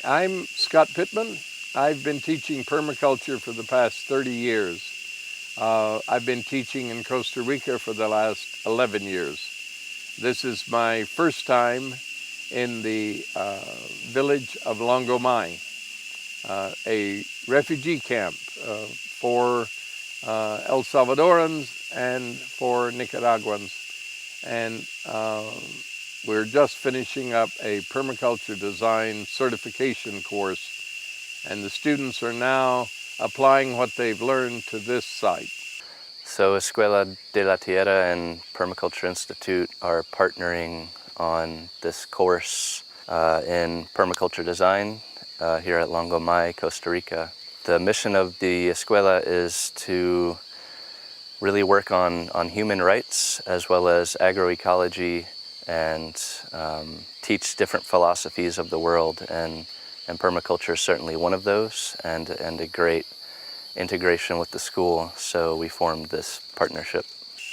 I'm Scott Pittman. I've been teaching permaculture for the past 30 years. I've been teaching in Costa Rica for the last 11 years. This is my first time in the village of Longo Mai, a refugee camp for El Salvadorans and for Nicaraguans. And we're just finishing up a permaculture design certification course, and the students are now applying what they've learned to this site. So Escuela de la Tierra and Permaculture Institute are partnering on this course in permaculture design here at Longo Mai, Costa Rica. The mission of the Escuela is to really work on human rights as well as agroecology and teach different philosophies of the world, and permaculture is certainly one of those, and a great integration with the school, so we formed this partnership.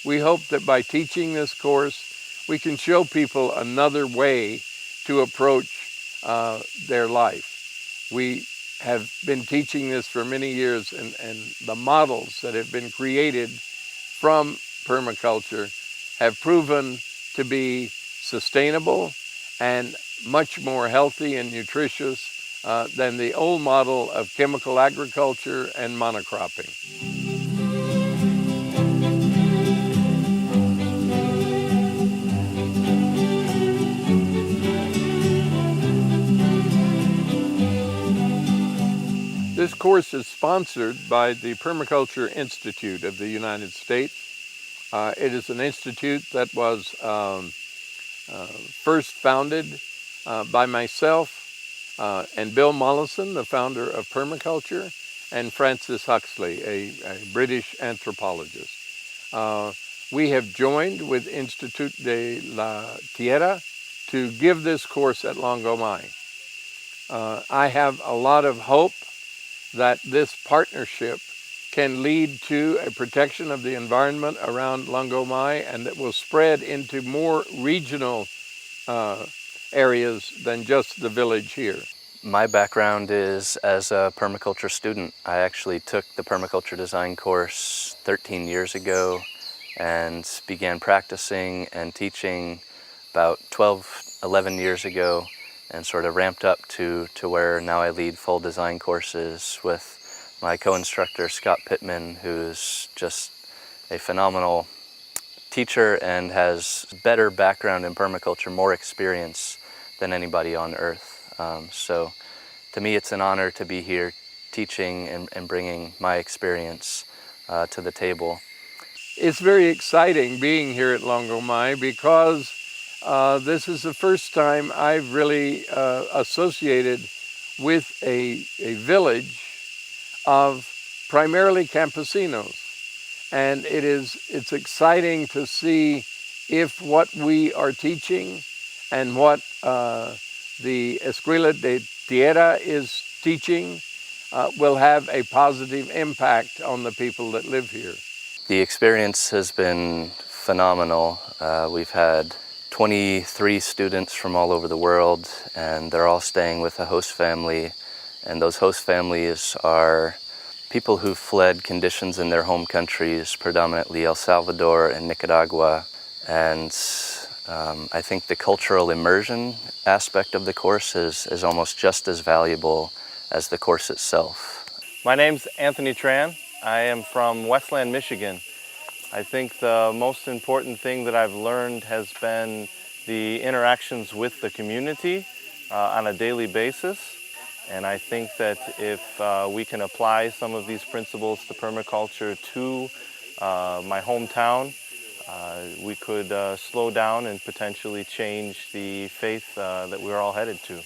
We hope that by teaching this course, we can show people another way to approach their life. We have been teaching this for many years, and the models that have been created from permaculture have proven to be sustainable and much more healthy and nutritious than the old model of chemical agriculture and monocropping. This course is sponsored by the Permaculture Institute of the United States. It is an institute that was first founded by myself and Bill Mollison, the founder of permaculture, and Francis Huxley, a British anthropologist. We have joined with Institut de la Tierra to give this course at Longo Mai. I have a lot of hope that this partnership can lead to a protection of the environment around Longo Mai, and that will spread into more regional areas than just the village here. My background is as a permaculture student. I actually took the permaculture design course 13 years ago and began practicing and teaching about 11 years ago, and sort of ramped up to where now I lead full design courses with my co-instructor Scott Pittman, who's just a phenomenal teacher and has better background in permaculture, more experience than anybody on earth. So to me it's an honor to be here teaching and bringing my experience to the table. It's very exciting being here at Longo Mai because this is the first time I've really associated with a village of primarily campesinos. And it's exciting to see if what we are teaching and what the Escuela de Tierra is teaching will have a positive impact on the people that live here. The experience has been phenomenal. We've had 23 students from all over the world, and they're all staying with a host family, and those host families are people who fled conditions in their home countries, predominantly El Salvador and Nicaragua. And I think the cultural immersion aspect of the course is almost just as valuable as the course itself. My name's Anthony Tran. I am from Westland, Michigan. I think the most important thing that I've learned has been the interactions with the community on a daily basis. And I think that if we can apply some of these principles to permaculture to my hometown, we could slow down and potentially change the faith that we're all headed to.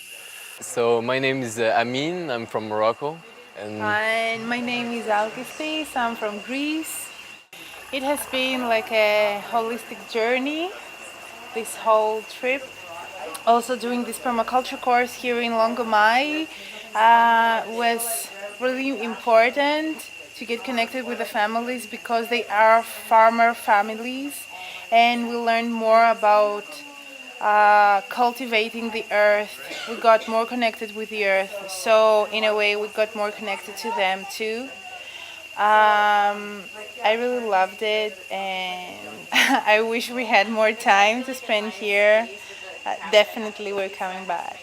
So my name is Amin, I'm from Morocco. And my name is Algistis, I'm from Greece. It has been like a holistic journey, this whole trip. Also doing this permaculture course here in Longo Mai was really important to get connected with the families because they are farmer families, and we learned more about cultivating the earth. We got more connected with the earth. So in a way, we got more connected to them too. I really loved it, and I wish we had more time to spend here. Definitely, we're coming back.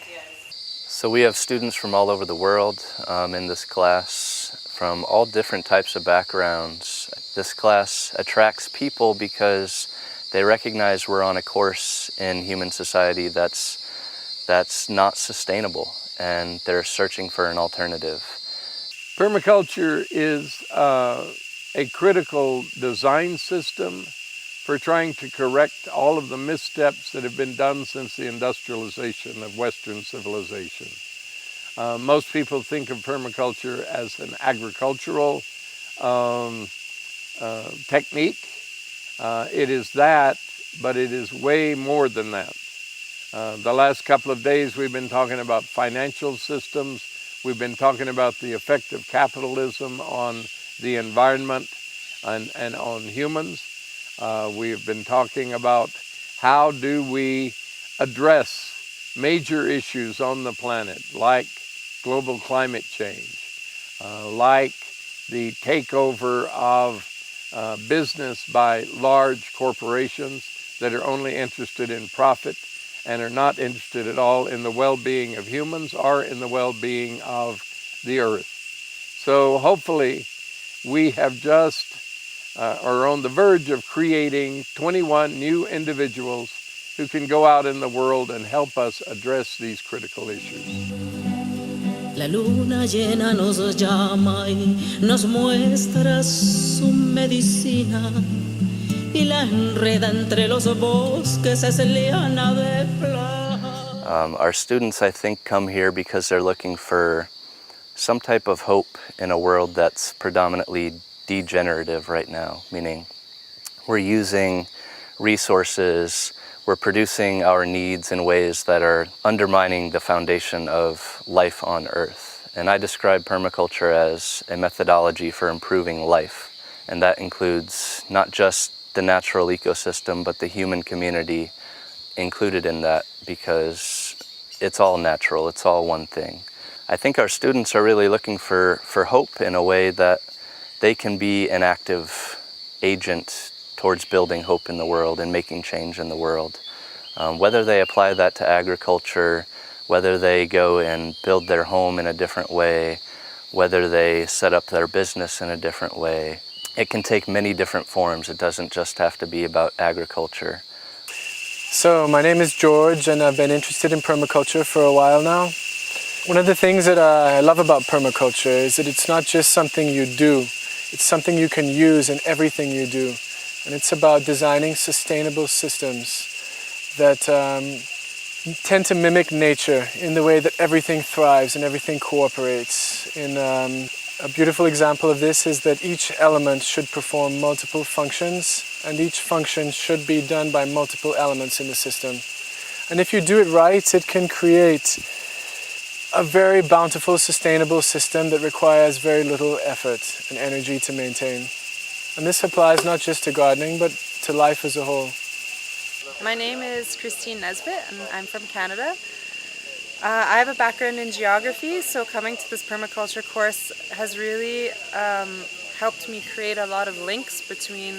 So we have students from all over the world in this class, from all different types of backgrounds. This class attracts people because they recognize we're on a course in human society that's not sustainable, and they're searching for an alternative. Permaculture is a critical design system for trying to correct all of the missteps that have been done since the industrialization of Western civilization. Most people think of permaculture as an agricultural technique. It is that, but it is way more than that. The last couple of days we've been talking about financial systems. We've been talking about the effect of capitalism on the environment and on humans. We've been talking about how do we address major issues on the planet, like global climate change, like the takeover of business by large corporations that are only interested in profit and are not interested at all in the well-being of humans or in the well-being of the earth. So hopefully we have just are on the verge of creating 21 new individuals who can go out in the world and help us address these critical issues. La luna llena nos llama y nos muestra su medicina y la enreda entre los bosques es liana de plata. Our students, I think, come here because they're looking for some type of hope in a world that's predominantly degenerative right now, meaning we're using resources, we're producing our needs in ways that are undermining the foundation of life on Earth. And I describe permaculture as a methodology for improving life. And that includes not just the natural ecosystem, but the human community included in that, because it's all natural, it's all one thing. I think our students are really looking for hope in a way that they can be an active agent towards building hope in the world and making change in the world. Whether they apply that to agriculture, whether they go and build their home in a different way, whether they set up their business in a different way, it can take many different forms. It doesn't just have to be about agriculture. So my name is George, and I've been interested in permaculture for a while now. One of the things that I love about permaculture is that it's not just something you do, it's something you can use in everything you do. And it's about designing sustainable systems that tend to mimic nature in the way that everything thrives and everything cooperates. A beautiful example of this is that each element should perform multiple functions, and each function should be done by multiple elements in the system. And if you do it right, it can create a very bountiful, sustainable system that requires very little effort and energy to maintain. And this applies not just to gardening, but to life as a whole. My name is Christine Nesbitt, and I'm from Canada. I have a background in geography, so coming to this permaculture course has really helped me create a lot of links between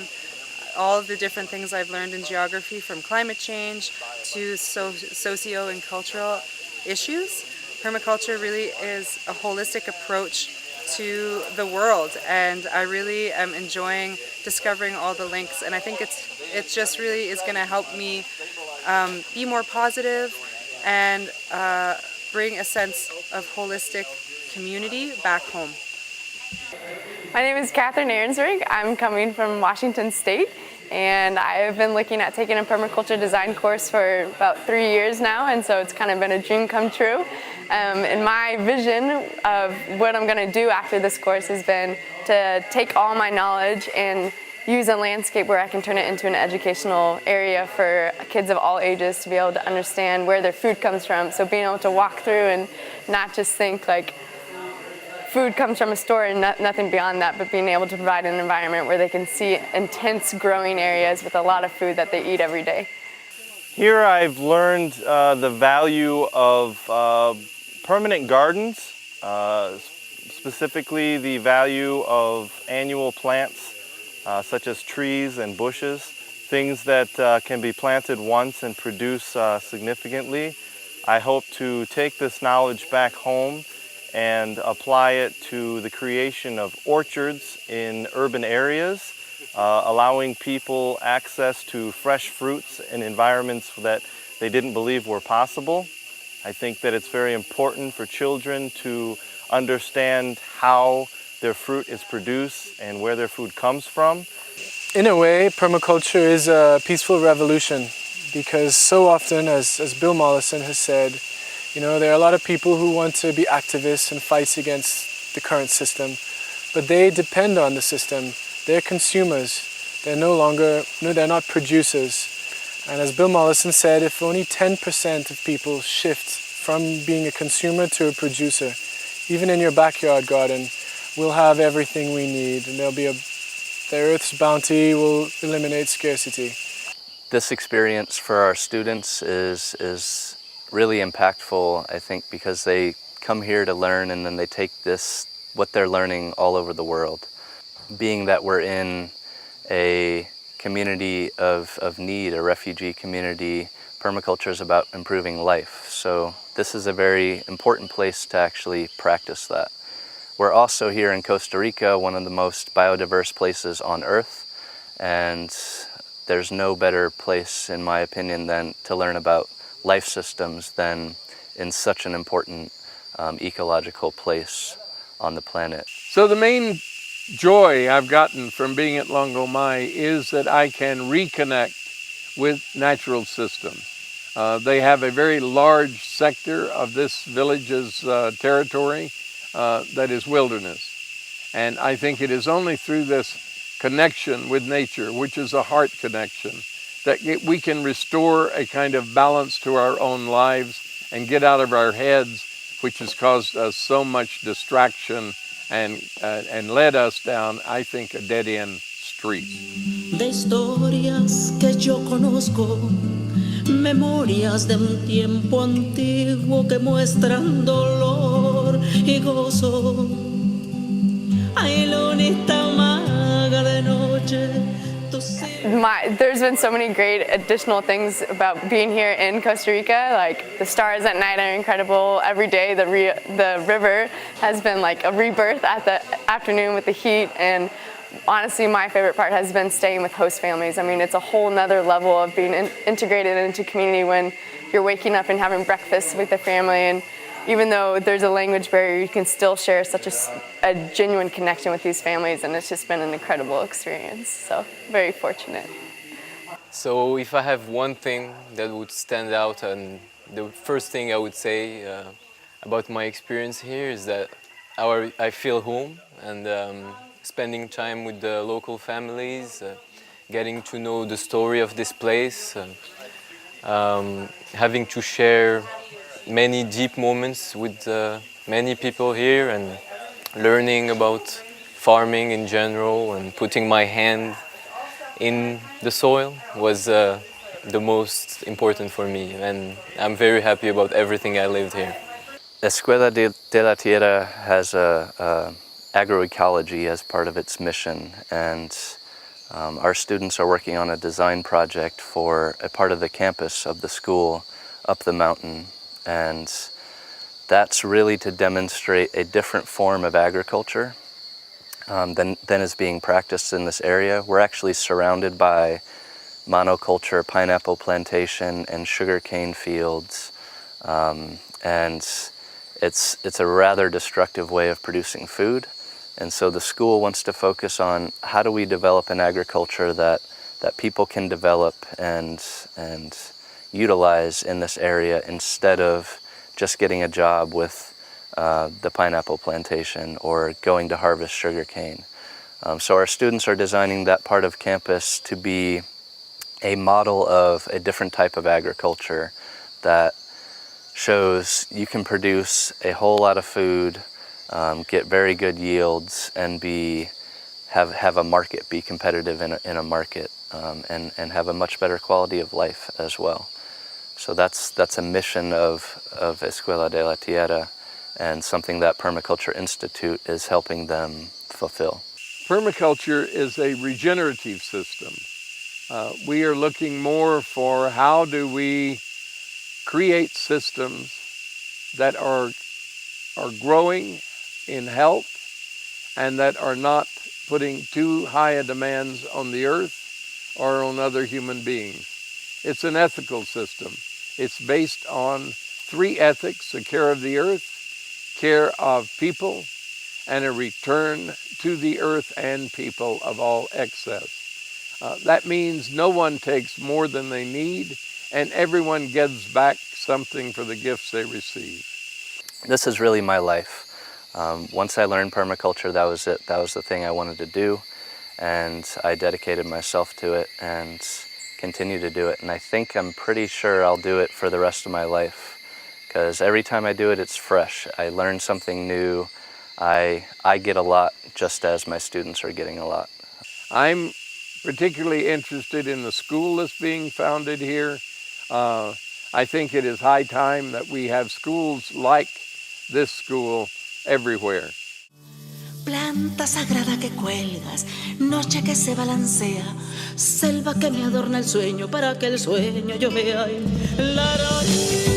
all of the different things I've learned in geography, from climate change to socio and cultural issues. Permaculture really is a holistic approach to the world, and I really am enjoying discovering all the links, and I think it just really is going to help me be more positive and bring a sense of holistic community back home. My name is Catherine Ahrensberg. I'm coming from Washington State, and I've been looking at taking a permaculture design course for about 3 years now, and so it's kind of been a dream come true. And my vision of what I'm going to do after this course has been to take all my knowledge and use a landscape where I can turn it into an educational area for kids of all ages to be able to understand where their food comes from. So being able to walk through and not just think like food comes from a store and nothing beyond that, but being able to provide an environment where they can see intense growing areas with a lot of food that they eat every day. Here I've learned the value of permanent gardens, specifically the value of annual plants such as trees and bushes, things that can be planted once and produce significantly. I hope to take this knowledge back home and apply it to the creation of orchards in urban areas, allowing people access to fresh fruits in environments that they didn't believe were possible. I think that it's very important for children to understand how their fruit is produced and where their food comes from. In a way, permaculture is a peaceful revolution because so often, as Bill Mollison has said, you know, there are a lot of people who want to be activists and fight against the current system, but they depend on the system. They're consumers. They're they're not producers. And as Bill Mollison said, if only 10% of people shift from being a consumer to a producer, even in your backyard garden, we'll have everything we need, and the Earth's bounty will eliminate scarcity. This experience for our students is really impactful, I think, because they come here to learn and then they take what they're learning all over the world. Being that we're in a community of need, a refugee community, permaculture is about improving life. So this is a very important place to actually practice that. We're also here in Costa Rica, one of the most biodiverse places on Earth, and there's no better place, in my opinion, than to learn about life systems than in such an important ecological place on the planet. So the main joy I've gotten from being at Longo Mai is that I can reconnect with natural systems. They have a very large sector of this village's territory that is wilderness. And I think it is only through this connection with nature, which is a heart connection, that we can restore a kind of balance to our own lives and get out of our heads, which has caused us so much distraction and led us down, I think, a dead-end street. De historias que yo conozco, memorias de un tiempo antiguo que muestran dolor y gozo. Ay, lunita maga de noche. There's been so many great additional things about being here in Costa Rica. Like the stars at night are incredible. Every day the river has been like a rebirth at the afternoon with the heat. And honestly, my favorite part has been staying with host families. I mean, it's a whole nother level of being integrated into community when you're waking up and having breakfast with the family. And even though there's a language barrier, you can still share such a genuine connection with these families, and it's just been an incredible experience. So, very fortunate. So if I have one thing that would stand out, and the first thing I would say about my experience here is that I feel home, and spending time with the local families, getting to know the story of this place, having to share many deep moments with many people here, and learning about farming in general and putting my hand in the soil was the most important for me, and I'm very happy about everything I lived here. Escuela de la Tierra has agroecology as part of its mission, and our students are working on a design project for a part of the campus of the school up the mountain. And that's really to demonstrate a different form of agriculture than is being practiced in this area. We're actually surrounded by monoculture, pineapple plantation, and sugarcane fields. And it's a rather destructive way of producing food. And so the school wants to focus on how do we develop an agriculture that people can develop and utilize in this area instead of just getting a job with the pineapple plantation or going to harvest sugarcane. So our students are designing that part of campus to be a model of a different type of agriculture that shows you can produce a whole lot of food, get very good yields, and have a market, be competitive in a market, and have a much better quality of life as well. So that's a mission of Escuela de la Tierra, and something that Permaculture Institute is helping them fulfill. Permaculture is a regenerative system. We are looking more for how do we create systems that are growing in health and that are not putting too high a demands on the earth or on other human beings. It's an ethical system. It's based on 3 ethics: the care of the earth, care of people, and a return to the earth and people of all excess. That means no one takes more than they need, and everyone gives back something for the gifts they receive. This is really my life. Once I learned permaculture, that was it. That was the thing I wanted to do, and I dedicated myself to it and continue to do it. And I think I'm pretty sure I'll do it for the rest of my life, because every time I do it, it's fresh. I learn something new. I get a lot just as my students are getting a lot. I'm particularly interested in the school that's being founded here. I think it is high time that we have schools like this school everywhere. Planta sagrada que cuelgas, noche que se balancea, selva que me adorna el sueño para que el sueño yo vea. La, la, la.